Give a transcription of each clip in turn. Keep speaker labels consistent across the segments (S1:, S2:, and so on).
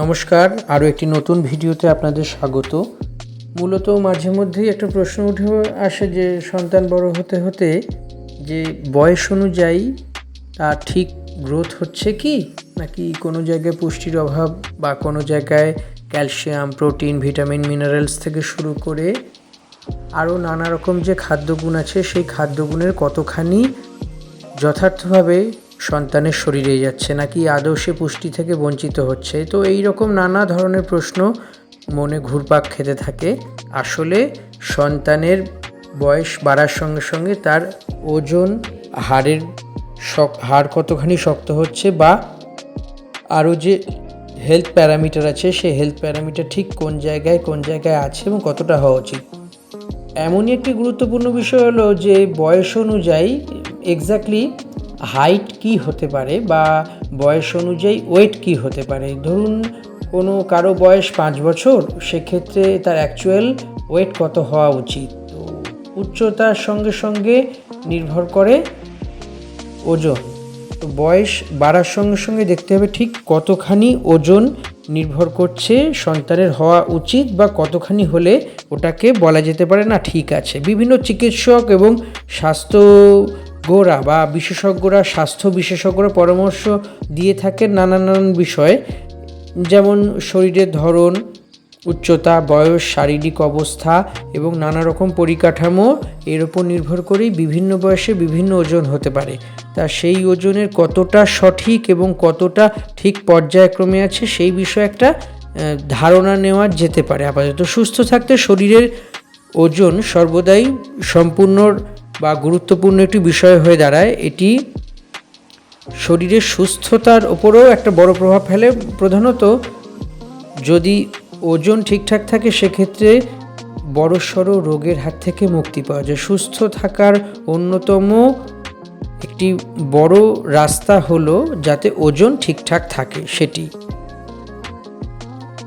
S1: নমস্কার, আরও একটি নতুন ভিডিওতে আপনাদের স্বাগত। মূলত মাঝে মধ্যেই একটা প্রশ্ন উঠে আসে যে সন্তান বড় হতে হতে যে বয়স অনুযায়ী তার ঠিক গ্রোথ হচ্ছে কি, নাকি কোনো জায়গায় পুষ্টির অভাব বা কোনো জায়গায় ক্যালসিয়াম, প্রোটিন, ভিটামিন, মিনারেলস থেকে শুরু করে আরও নানা রকম যে খাদ্যগুণ আছে সেই খাদ্যগুণের কতখানি যথার্থভাবে সন্তানের শরীরে যাচ্ছে, নাকি আদৌ সে পুষ্টি থেকে বঞ্চিত হচ্ছে। তো এই রকম নানা ধরনের প্রশ্ন মনে ঘুরপাক খেতে থাকে। আসলে সন্তানের বয়স বাড়ার সঙ্গে সঙ্গে তার ওজন, হাড় কতখানি শক্ত হচ্ছে বা আরও যে হেলথ প্যারামিটার আছে সেই হেলথ প্যারামিটার ঠিক কোন জায়গায় আছে এবং কতটা হওয়া উচিত। এমনই একটি গুরুত্বপূর্ণ বিষয় হলো যে বয়স অনুযায়ী এক্স্যাক্টলি হাইট কি হতে পারে বা বয়স অনুযায়ী ওয়েট কি হতে পারে। ধরুন কারো বয়স 5 বছর, সেক্ষেত্রে তার অ্যাকচুয়াল ওয়েট কত হওয়া উচিত। তো উচ্চতার সঙ্গে সঙ্গে নির্ভর করে ওজন। তো বয়স বাড়ার সঙ্গে সঙ্গে দেখতে হবে ঠিক কতখানি ওজন নির্ভর করছে সন্তানের হওয়া উচিত বা কতখানি হলে ওটাকে বলা যেতে পারে না ঠিক আছে। বিভিন্ন চিকিৎসক এবং স্বাস্থ্য বিশেষজ্ঞরা পরামর্শ দিয়ে থাকেন নানান বিষয়ে, যেমন শরীরের ধরন, উচ্চতা, বয়স, শারীরিক অবস্থা এবং নানা রকম পরিকাঠামো, এর উপর নির্ভর করেই বিভিন্ন বয়সে বিভিন্ন ওজন হতে পারে। তা সেই ওজনের কতটা সঠিক এবং কতটা ঠিক পর্যায়ক্রমে আছে সেই বিষয়ে একটা ধারণা নেওয়া যেতে পারে। আপাতত সুস্থ থাকতে শরীরের ওজন সর্বদাই সম্পূর্ণ বা গুরুত্বপূর্ণ একটি বিষয় হয়ে দাঁড়ায়। এটি শরীরের সুস্থতার ওপরেও একটা বড় প্রভাব ফেলে। প্রধানত যদি ওজন ঠিকঠাক থাকে সেক্ষেত্রে বড়সড় রোগের হাত থেকে মুক্তি পাওয়া যায়। সুস্থ থাকার অন্যতম একটি বড় রাস্তা হলো যাতে ওজন ঠিকঠাক থাকে সেটি।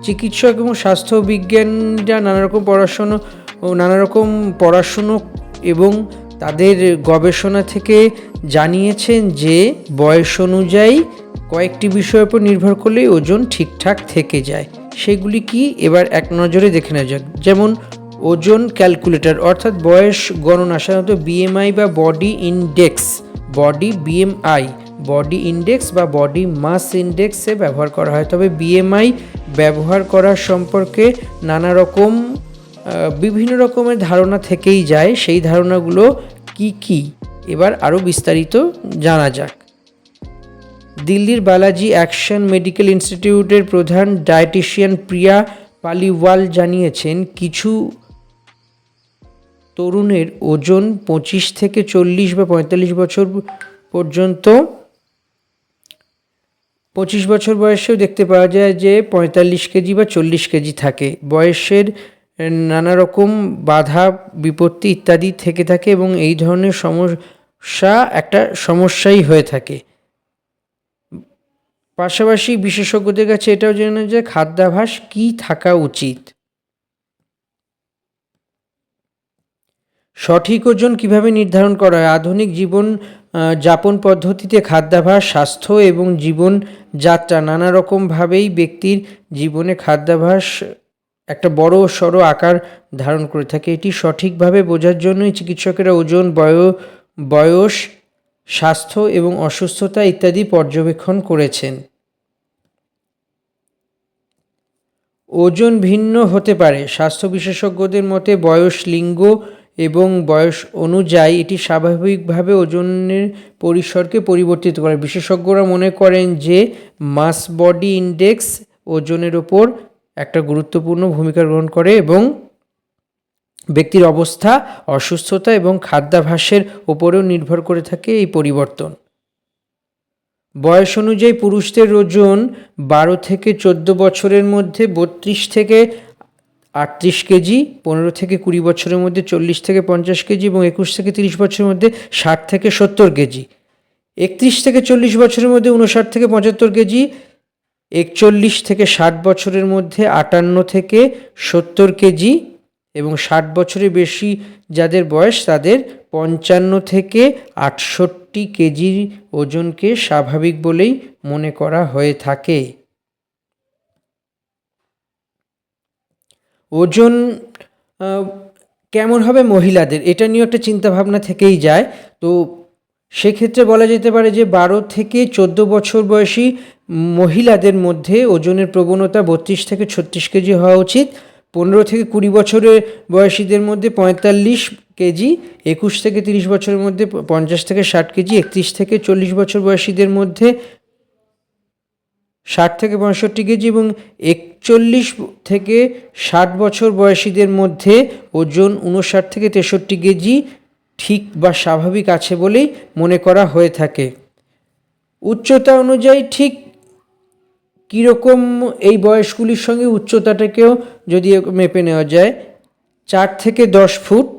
S1: চিকিৎসক এবং স্বাস্থ্যবিজ্ঞানীরা নানা রকম পড়াশুনো এবং তাদের গবেষণা থেকে জানিয়েছেন যে বয়স অনুযায়ী কয়েকটি বিষয়ের উপর নির্ভর করলেই ওজন ঠিকঠাক থেকে যায়। সেগুলি কি এবার এক নজরে দেখে নেওয়া যাক। যেমন ওজন ক্যালকুলেটর অর্থাৎ বয়স গণনা, সাধারণত বিএমআই বা বডি ইন্ডেক্স বা বডি মাস ইন্ডেক্সে ব্যবহার করা হয়। তবে বিএমআই ব্যবহার করার সম্পর্কে বিভিন্ন রকমের ধারণা থেকেই যায়। সেই ধারণাগুলো কি এবার আরও বিস্তারিত জানা যাক। দিল্লির বালাজি অ্যাকশন মেডিকেল ইনস্টিটিউটের প্রধান ডায়েটিশিয়ান প্রিয়া পালিওয়াল জানিয়েছেন, কিছু তরুণের ওজন 25 থেকে 40 বা 45 বছর পর্যন্ত 25 বছর বয়সেও দেখতে পাওয়া যায় যে 45 কেজি বা 40 কেজি থাকে। বয়সের নানা রকম বাধা বিপত্তি ইত্যাদি থেকে থাকে এবং এই ধরনের সমস্যা একটা সমস্যাই হয়ে থাকে। পাশাপাশি বিশেষজ্ঞদের কাছে এটাও জানা যায় খাদ্যাভ্যাস কি থাকা উচিত। সঠিক ওজন কিভাবে নির্ধারণ করা হয়। আধুনিক জীবন যাপন পদ্ধতিতে খাদ্যাভ্যাস, স্বাস্থ্য এবং জীবনযাত্রা নানা রকমভাবেই ব্যক্তির জীবনে খাদ্যাভ্যাস একটা বড় সড়ো আকার ধারণ করে থাকে। এটি সঠিকভাবে বোঝার জন্যই চিকিৎসকেরা ওজন, বয়স, স্বাস্থ্য এবং অসুস্থতা ইত্যাদি পর্যবেক্ষণ করেছেন। ওজন ভিন্ন হতে পারে। স্বাস্থ্য বিশেষজ্ঞদের মতে বয়স, লিঙ্গ এবং বয়স অনুযায়ী এটি স্বাভাবিকভাবে ওজনের পরিসরকে পরিবর্তিত করে। বিশেষজ্ঞরা মনে করেন যে মাস বডি ইন্ডেক্স ওজনের ওপর একটা গুরুত্বপূর্ণ ভূমিকা গ্রহণ করে এবং ব্যক্তির অবস্থা, অসুস্থতা এবং খাদ্যাভ্যাসের ওপরেও নির্ভর করে থাকে এই পরিবর্তন। বয়স অনুযায়ী পুরুষদের ওজন 12 থেকে 14 বছরের মধ্যে 32 থেকে 38 কেজি, 15 থেকে 20 বছরের মধ্যে 40 থেকে 50 কেজি এবং 21 থেকে 30 বছরের মধ্যে 60 থেকে 70 কেজি। 31 থেকে 40 বছরের মধ্যে 59 থেকে 75 কেজি, 41 থেকে 60 বছরের মধ্যে 58 থেকে 70 কেজি এবং 60 বছরের বেশি যাদের বয়স তাদের 55 থেকে 68 কেজির ওজনকে স্বাভাবিক বলেই মনে করা হয়ে থাকে। ওজন কেমন হবে মহিলাদের, এটা নিয়েও একটা চিন্তাভাবনা থেকেই যায়। তো সেক্ষেত্রে বলা যেতে পারে যে 12 থেকে 14 বছর বয়সী মহিলাদের মধ্যে ওজনের প্রবণতা 32 থেকে 36 কেজি হওয়া উচিত। 15 থেকে 20 বছরের বয়সীদের মধ্যে 45 কেজি, 21 থেকে 30 বছরের মধ্যে 50 থেকে 60 কেজি, 31 থেকে 40 বছর বয়সীদের মধ্যে 60 থেকে 65 কেজি এবং 41 থেকে 60 বছর বয়সীদের মধ্যে ওজন 59 থেকে 63 কেজি ঠিক বা স্বাভাবিক আছে বলেই মনে করা হয়ে থাকে। উচ্চতা অনুযায়ী ঠিক কীরকম এই বয়সগুলির সঙ্গে উচ্চতাটাকেও যদি মেপে নেওয়া যায়, 4 থেকে 10 ফুট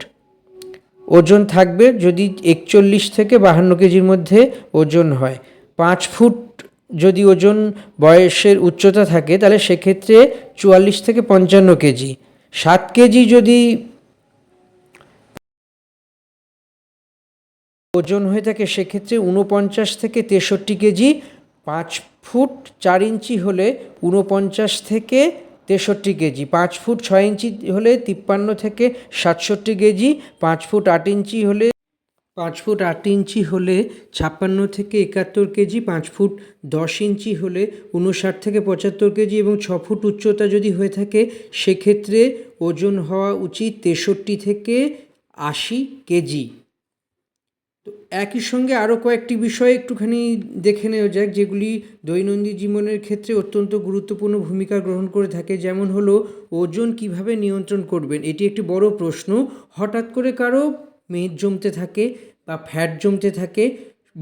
S1: ওজন থাকবে যদি 41 থেকে 52 কেজির মধ্যে ওজন হয়। 5 ফুট যদি ওজন বয়সের উচ্চতা থাকে তাহলে সেক্ষেত্রে 44 থেকে 55 কেজি। 7 কেজি যদি ওজন হয়ে থাকে সেক্ষেত্রে 49 থেকে 63 কেজি। 5 ফুট 4 ইঞ্চি হলে 49 থেকে 63 কেজি। 5 ফুট 6 ইঞ্চি হলে 53 থেকে 67 কেজি। 5 ফুট 8 ইঞ্চি হলে 56 থেকে 71 কেজি। 5 ফুট 10 ইঞ্চি হলে 59 থেকে 75 কেজি এবং 6 ফুট উচ্চতা যদি হয়ে থাকে সেক্ষেত্রে ওজন হওয়া উচিত 63 থেকে 80 কেজি। তো একই সঙ্গে আরও কয়েকটি বিষয় একটুখানি দেখে নেওয়া যাক যেগুলি দৈনন্দিন জীবনের ক্ষেত্রে অত্যন্ত গুরুত্বপূর্ণ ভূমিকা গ্রহণ করে থাকে। যেমন হলো ওজন কিভাবে নিয়ন্ত্রণ করবেন, এটি একটি বড় প্রশ্ন। হঠাৎ করে কারো মেদ জমতে থাকে বা ফ্যাট জমতে থাকে,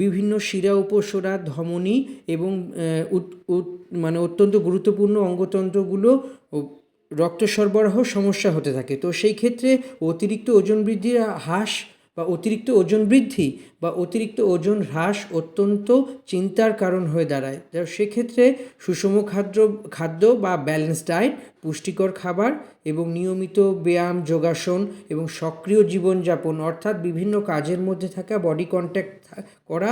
S1: বিভিন্ন শিরা উপশিরা ধমনী এবং মানে অত্যন্ত গুরুত্বপূর্ণ অঙ্গতন্ত্রগুলো রক্ত সরবরাহ সমস্যা হতে থাকে। তো সেই ক্ষেত্রে অতিরিক্ত ওজন বৃদ্ধির হ্রাস বা অতিরিক্ত ওজন বৃদ্ধি বা অতিরিক্ত ওজন হ্রাস অত্যন্ত চিন্তার কারণ হয়ে দাঁড়ায়। সেক্ষেত্রে সুষম খাদ্য বা ব্যালেন্স ডায়েট, পুষ্টিকর খাবার এবং নিয়মিত ব্যায়াম, যোগাসন এবং সক্রিয় জীবনযাপন অর্থাৎ বিভিন্ন কাজের মধ্যে থাকা, বডি কন্ট্যাক্ট করা,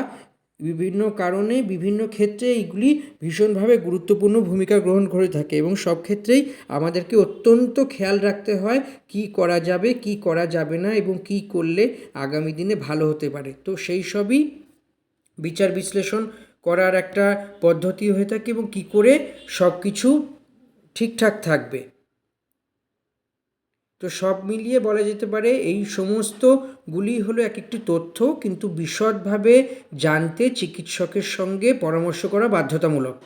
S1: বিভিন্ন কারণে বিভিন্ন ক্ষেত্রে এইগুলি ভীষণভাবে গুরুত্বপূর্ণ ভূমিকা গ্রহণ করে থাকে এবং সব ক্ষেত্রেই আমাদেরকে অত্যন্ত খেয়াল রাখতে হয় কি করা যাবে, কি করা যাবে না এবং কি করলে আগামী দিনে ভালো হতে পারে। তো সেই সবই বিচার বিশ্লেষণ করার একটা পদ্ধতি হয়ে থাকে এবং কি করে সব কিছু ঠিকঠাক থাকবে। তো সব মিলিয়ে বলা যেতে পারে এই সমস্তগুলি হলো এক একটি তথ্য, কিন্তু বিশদভাবে জানতে চিকিৎসকের সঙ্গে পরামর্শ করা বাধ্যতামূলক।